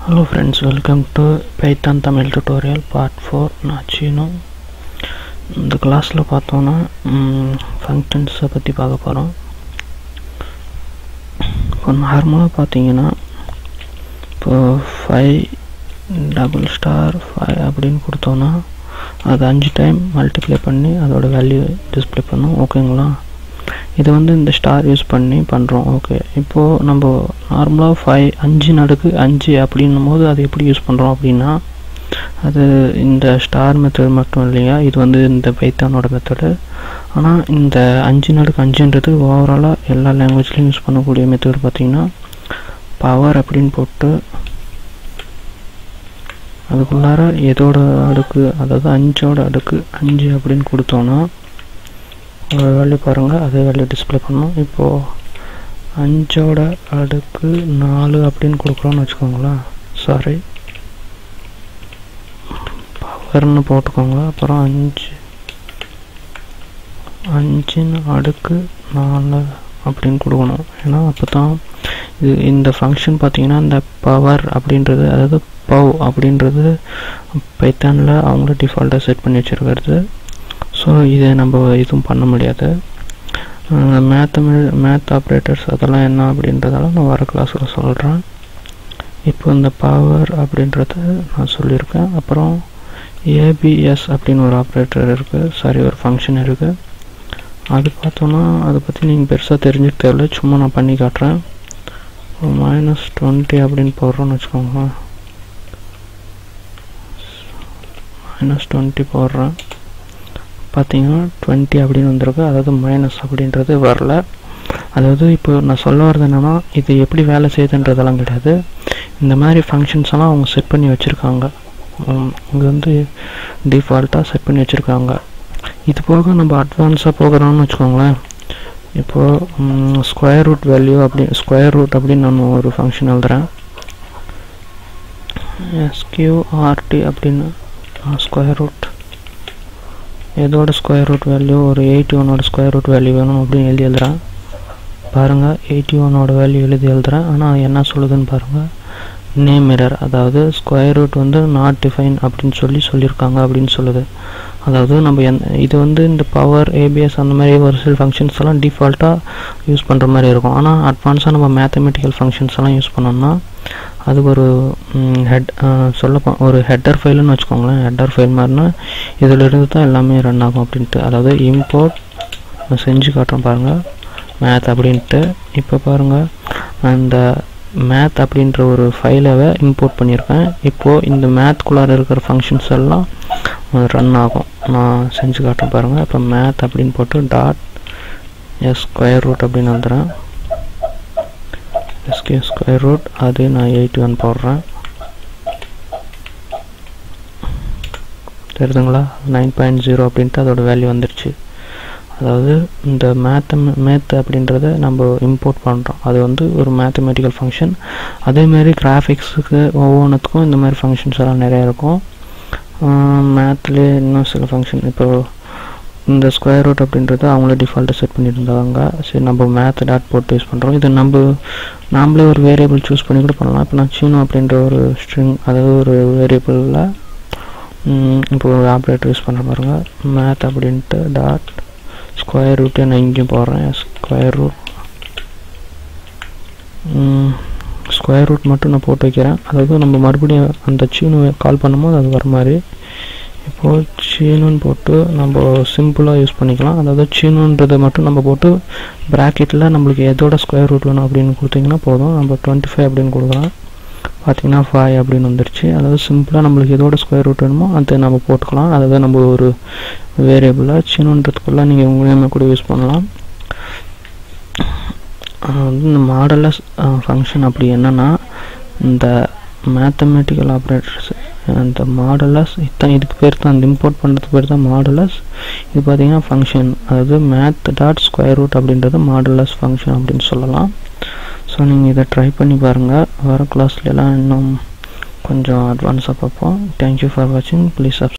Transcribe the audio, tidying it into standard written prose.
Hello friends, welcome to Python Tamil tutorial part 4. நான் சீனு. இந்த கிளாஸில் பார்த்தோன்னா ஃபங்க்ஷன்ஸை பற்றி பார்க்க போகிறோம். இப்போ நார்மலாக பார்த்தீங்கன்னா இப்போ 5 $5 அப்படின்னு கொடுத்தோன்னா அது 5 டைம் மல்டிப்ளை பண்ணி அதோட வேல்யூ டிஸ்பிளே பண்ணும். ஓகேங்களா? இது இந்த ஸ்டார் யூஸ் பண்ணி பண்ணுறோம். ஓகே, இப்போது நம்ம நார்மலாக 5 அப்படின்னும் போது அது எப்படி யூஸ் பண்ணுறோம் அப்படின்னா, அது இந்த ஸ்டார் மெத்தட் மட்டும் இல்லையா, இது இந்த பைத்தானோட மெத்தடு. ஆனால் இந்த 5 ஓவராலாக எல்லா லாங்குவேஜ்லையும் யூஸ் பண்ணக்கூடிய மெத்தட் பார்த்திங்கன்னா பவர் அப்படின்னு போட்டு அதுக்குள்ளார எதோட அடுக்கு, அதாவது 5ஓட அடுக்கு 5 அப்படின்னு கொடுத்தோன்னா ஒரு வேல்யூ பாருங்கள், அதே வேல்யூ டிஸ்பிளே பண்ணணும். இப்போது 5ஓட அடுக்கு 4 அப்படின்னு கொடுக்குறோன்னு வச்சுக்கோங்களேன். சாரி, பவர்னு போட்டுக்கோங்க. அப்புறம் 5 அடுக்கு 4 அப்படின்னு கொடுக்கணும். ஏன்னா அப்போ தான் இந்த ஃபங்க்ஷன் பார்த்தீங்கன்னா இந்த பவர் அப்படின்றது, அதாவது பவ் அப்படின்றது பைத்தானில் அவங்கள டிஃபால்ட்டாக செட் பண்ணி வச்சுருக்கிறது. ஸோ இதை நம்ம எதுவும் பண்ண முடியாது. மேத் ஆப்ரேட்டர்ஸ் அதெல்லாம் என்ன அப்படின்றதெல்லாம் நான் வர கிளாஸில் சொல்கிறேன். இப்போ இந்த பவர் அப்படின்றத நான் சொல்லியிருக்கேன். அப்புறம் ஏபிஎஸ் அப்படின்னு ஒரு ஆப்ரேட்டர் இருக்குது, சாரி ஒரு ஃபங்க்ஷன் இருக்குது. அது பார்த்தோன்னா அதை பற்றி நீங்கள் பெருசாக தெரிஞ்சுக்க தேவையில்லை, சும்மா நான் பண்ணி காட்டுறேன். -20 அப்படின்னு போடுறோன்னு வச்சுக்கோங்க. -20 போடுறேன். பார்த்தீங்கன்னா 20 அப்படின்னு வந்திருக்கு, அதாவது மைனஸ் அப்படின்றது வரல. அதாவது இப்போ நான் சொல்ல வர்றது என்னென்னா, இது எப்படி வேலை செய்யுதுன்றதெல்லாம் கிடையாது. இந்த மாதிரி ஃபங்க்ஷன்ஸ் எல்லாம் அவங்க செட் பண்ணி வச்சுருக்காங்க. இங்கே டிஃபால்ட்டாக செட் பண்ணி வச்சுருக்காங்க. இது போக நம்ம அட்வான்ஸாக போகிறோம்னு வச்சுக்கோங்களேன். இப்போது ஸ்கொயர் ரூட் அப்படின்னு நான் ஒரு ஃபங்க்ஷன் எழுதுகிறேன். SQRT அப்படின்னு ஸ்கொயர் ரூட், எதோட ஸ்கொயர் ரூட் வேல்யூ, ஒரு 81ஓட ஸ்கொயர் ரூட் வேல்யூ வேணும் அப்படின்னு எழுதுகிறேன். பாருங்கள், 81ஓட வேல்யூ எழுதுகிறேன். ஆனால் என்ன சொல்லுதுன்னு பாருங்கள், நேம் எரர், அதாவது ஸ்கொயர் ரூட் நாட் டிஃபைன் அப்படின்னு சொல்லியிருக்காங்க அப்படின்னு சொல்லுது. அதாவது நம்ம இது இந்த பவர், ஏபிஎஸ் அந்த மாதிரி ஒரு சில ஃபங்க்ஷன்ஸ் எல்லாம் டிஃபால்ட்டாக யூஸ் பண்ணுற மாதிரி இருக்கும். ஆனால் அட்வான்ஸாக நம்ம மேத்தமெட்டிக்கல் ஃபங்க்ஷன்ஸ் எல்லாம் யூஸ் பண்ணோம்னா அது ஒரு ஒரு ஹெட்டர் ஃபைலுன்னு வச்சுக்கோங்களேன். ஹெட்டர் ஃபைல் மாதிரினா இதிலிருந்து தான் எல்லாமே ரன் ஆகும் அப்படின்ட்டு. அதாவது இம்போர்ட் நான் செஞ்சு காட்டுறேன் பாருங்கள், மேத் அப்படின்ட்டு. இப்போ பாருங்கள், அந்த மேத் அப்படின்ற ஒரு ஃபைலை இம்போர்ட் பண்ணியிருக்கேன். இப்போது இந்த மேத்குள்ளார இருக்கிற ஃபங்க்ஷன்ஸ் எல்லாம் ரன் ஆகும். நான் செஞ்சு காட்டுறேன் பாருங்கள். இப்போ மேத் அப்படின்னு போட்டு ஸ்கொயர் ரூட் அப்படின்னு வந்துடுறேன். ஸ்கொயர் ரூட் அது நான் 81 போடுறேன். தெரியுதுங்களா? 9.0 அப்படின்ட்டு அதோட வேல்யூ வந்துடுச்சு. அதாவது இந்த மேத் அப்படின்றத நம்ம இம்போர்ட் பண்ணுறோம். அது ஒரு மேத்தமெட்டிக்கல் ஃபங்க்ஷன். அதேமாரி கிராஃபிக்ஸுக்கு ஒவ்வொன்றுத்துக்கும் இந்த மாதிரி ஃபங்க்ஷன்ஸ் எல்லாம் நிறையா இருக்கும். மேத்லேயே இன்னும் சில ஃபங்க்ஷன், இப்போ இந்த ஸ்கொயர் ரூட் அப்படின்றது அவங்களே டிஃபால்ட்டாக செட் பண்ணியிருந்தாங்க. சரி, நம்ம மேத் டாட் போட்டு யூஸ் பண்ணுறோம். இது நாமளே ஒரு வேரியபிள் சூஸ் பண்ணி கூட பண்ணலாம். இப்போ நான் சீனு அப்படின்ற ஒரு ஸ்ட்ரிங், அதாவது ஒரு வேரியபிளில் இப்போ ஒரு ஆப்ரேட்டர் யூஸ் பண்ணுற பாருங்க, மேத் அப்படின்ட்டு டாட் ஸ்கொயர் ரூட்டே நான் இங்கேயும் போடுறேன். ஸ்கொயர் ரூட் மட்டும் நான் போட்டு வைக்கிறேன். அதாவது நம்ம மறுபடியும் அந்த சீனு கால் பண்ணும்போது அது வர மாதிரி. இப்போது சீனுன்னு போட்டு நம்ம சிம்பிளாக யூஸ் பண்ணிக்கலாம். அதாவது சீனுன்றதை மட்டும் நம்ம போட்டு ப்ராக்கெட்டில் நம்மளுக்கு எதோட ஸ்கொயர் ரூட் வேணும் அப்படின்னு கொடுத்தீங்கன்னா போதும். நம்ம 25 அப்படின்னு கொடுக்கலாம். பார்த்திங்கன்னா 5 அப்படின்னு வந்துடுச்சு. அதாவது சிம்பிளாக நம்மளுக்கு எதோட ஸ்கொயர் ரூட் வேணுமோ அதை நம்ம போட்டுக்கலாம். அதாவது நம்ம ஒரு வேரியபிளாக சீனுன்றதுக்குள்ளே நீங்கள் உங்களையுமே கூட யூஸ் பண்ணலாம். இந்த மாடலஸ் ஃபங்க்ஷன் அப்படி என்னென்னா, இந்த மேத்தமெட்டிக்கல் ஆப்ரேட்டர்ஸ், இந்த மாடலஸ் இதுக்கு பேர் தான், இந்த இம்போர்ட் பண்ணுறதுக்கு பேர் தான் மாடலஸ். இது பார்த்திங்கன்னா ஃபங்க்ஷன், அதாவது மேத் டாட் ஸ்கொயர் ரூட் அப்படின்றது மாடலஸ் ஃபங்க்ஷன் அப்படின்னு சொல்லலாம். ஸோ நீங்கள் இதை ட்ரை பண்ணி பாருங்கள். வர கிளாஸ்லாம் இன்னும் கொஞ்சம் அட்வான்ஸாக பார்ப்போம். தேங்க்யூ ஃபார் வாட்சிங். ப்ளீஸ்